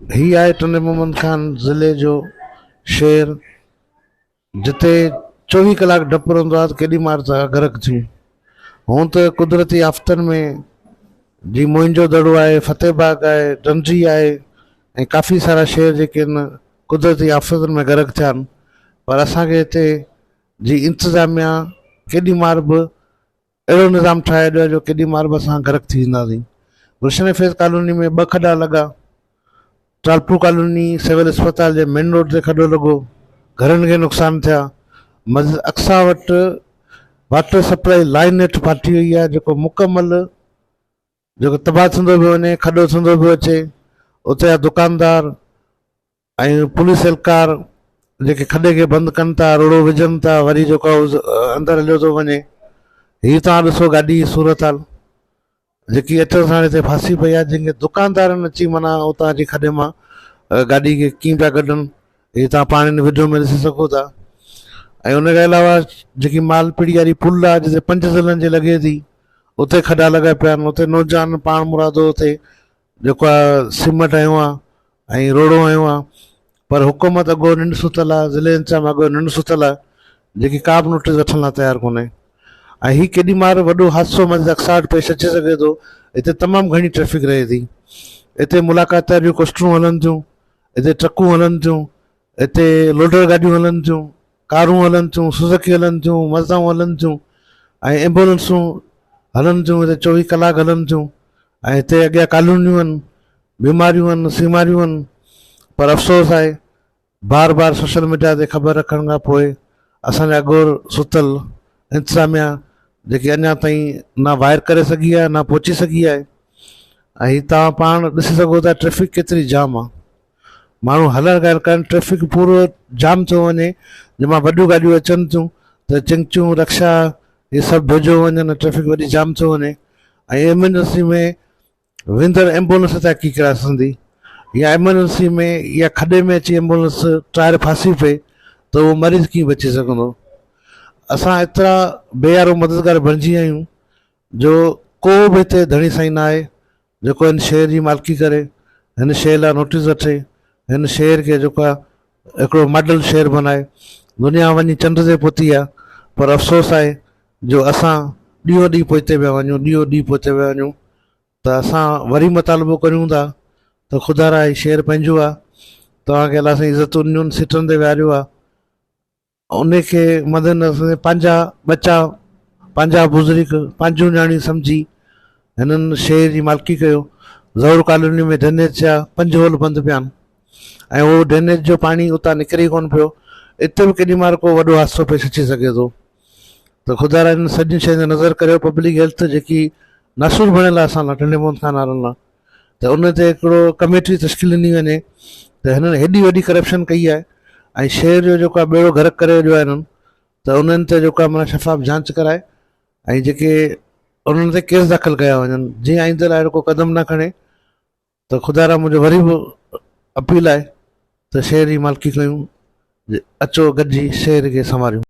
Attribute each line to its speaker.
Speaker 1: ही आहे टने मोहम्मद खान ज़िले जो शेर, जिते 24 कलाक डपु रहंदो आहे त केॾी महिल त गरक थियूं। हूअं त कुदरती आफ़तनि में जी मोइंजो दड़ो आहे, फतेहबाग आहे, डंडी आहे ऐं काफ़ी सारा शेर जेके आहिनि कुदरती आफ़तनि में गरक थिया आहिनि। पर असांखे हिते जी इंतिज़ामिया केॾी महिल बि अहिड़ो निज़ाम ठाहे ॾियो जो केॾी महिल बि असां गरक थी वेंदासीं। गुलशन फैज़ कॉलोनी में 2 खॾा लॻा, टालपू कॉलोनी सिविल अस्पताल जे मेन रोड ते खॾो लॻो, घरनि खे नुक़सान थिया। मस्जिद अक्सा वटि वाटर सप्लाई लाइन नेट फाटी हुई आहे, जेको मुकमल जेको तबाह थींदो बि वञे, खॾो थींदो बि अचे। उते जा दुकानदार ऐं पुलिस एहलकार जेके खॾे खे बंदि कनि था, रोड़ो विझनि था, वरी जेको अंदरि हलियो थो वञे। हीअ तव्हां ॾिसो गाॾी सूरत हाल जेकी अचण सां हिते फासी पई आहे, जंहिंखे दुकानदारनि अची माना उतां जी खॾे मां गाॾी खे कीअं पिया कढनि, हीअ तव्हां पाण हिन वीडियो में ॾिसी सघो था। ऐं उनखे अलावा जेकी मालपीड़ी वारी पुल आहे जिते 5 ज़िलनि जी लॻे थी, उते खॾा लॻा पिया आहिनि। उते नौजवान पाण मुरादो उते जेको आहे सीमेंट हयो आहे ऐं रोड़ो हयो आहे, पर हुकूमत अॻो निंड सुतल आहे, ज़िले इंतज़ाम अॻो निंड सुतल आहे, जेकी का बि नोटिस वठण लाइ तयारु कोन्हे। ऐं हीअ केॾी महिल वॾो हादसो मस्जिद अक्सा वटि पेश अची सघे थो। हिते तमामु घणी ट्रैफिक रहे थी, हिते मुलाक़ात जूं कोस्टरूं हलनि थियूं, हिते ट्रकूं हलनि थियूं, हिते लोडर गाॾियूं हलनि थियूं, कारूं हलनि थियूं, सुज़ुकी हलनि थियूं, मज़दाऊं हलनि थियूं ऐं एम्बुलेंसूं हलनि थियूं, हिते 24 कलाक हलनि थियूं। ऐं हिते अॻियां कॉलोनियूं आहिनि, बीमारियूं आहिनि, सीमारियूं आहिनि। पर अफ़सोस आहे बार बार सोशल मीडिया ते ख़बर रखण खां पोइ असांजा अॻोर सुतल इंतिज़ामिया जेकी अञा ताईं ना वायर करे सघी आहे, ना पहुची सघी आहे। ऐं हीअ तव्हां पाण ॾिसी सघो था ट्रैफिक केतिरी जाम आहे, माण्हू हलण ॻाल्हि कनि, ट्रैफिक पूरो जाम थो वञे। जंहिंमां वॾियूं गाॾियूं अचनि थियूं त चिंचियूं रिक्शा इहे सभु भेजो वञनि, ट्रैफिक वरी जाम थो वञे। ऐं एमरजेंसी में वेंदड़ एम्बुलेंस त की कराए सघंदी, या एमरजेंसी में या खॾे में अची एम्बुलेंस टायर फासी पए त उहो मरीज़ कीअं बची सघंदो। असां एतिरा बेयारो मददगार बणिजी विया आहियूं जो को बि हिते धणी साईं न आहे जेको हिन शहर जी मालिकी करे, हिन शहर लाइ नोटिस वठे, हिन शहर खे जेको आहे हिकिड़ो मॉडल शहर बनाए। दुनिया वञी चंड ते पहुती आहे, पर अफ़सोस आहे जो असां ॾींहों ॾींहुं पोइते पिया वञूं, ॾींहों ॾींहुं पोइते पिया वञूं। त असां वरी मुतालबो करियूं था त ख़ुदा राहे शहर पंहिंजो आहे, तव्हांखे अलाह साईं इज़तुनि ॾियुनि, सीटनि ते विहारियो आहे, उनखे मदनज़र पंहिंजा बचा, पंहिंजा बुज़ुर्ग, पंहिंजूं नियाणियूं सम्झी हिननि शहर जी मालिकी कयो। ज़हूर कॉलोनी में ड्रेनेज जा 5 होल बंदि पिया आहिनि ऐं उहो ड्रेनेज जो पाणी उतां निकिरे कोन पियो। हिते बि केॾी महिल को वॾो हादसो पेश अची सघे थो। त ख़ुदा हिन सॼी शइ ते नज़र करियो। पब्लिक हेल्थ जेकी नासूर बणियल आहे असां लाइ टने मोहम्मद खान वारनि लाइ, त उन ते हिकिड़ो कमेटी तश्कील ॾिनी वञे त हिननि हेॾी वॾी करप्शन कई आहे ऐं शहर जो जेको आहे ॿेड़ो गरक करे वियो आहे हिननि, त उन्हनि ते जेको आहे माना शफ़ाफ़ जांच कराए ऐं जेके उन्हनि ते केस दाख़िल कया वञनि। जीअं आईंदड़ अहिड़ो को क़दम न खणे त ख़ुदा रा मुंहिंजो वरी बि अपील आहे त शहर जी मालिकी कयूं, अचो गॾिजी शहर खे संभालियूं।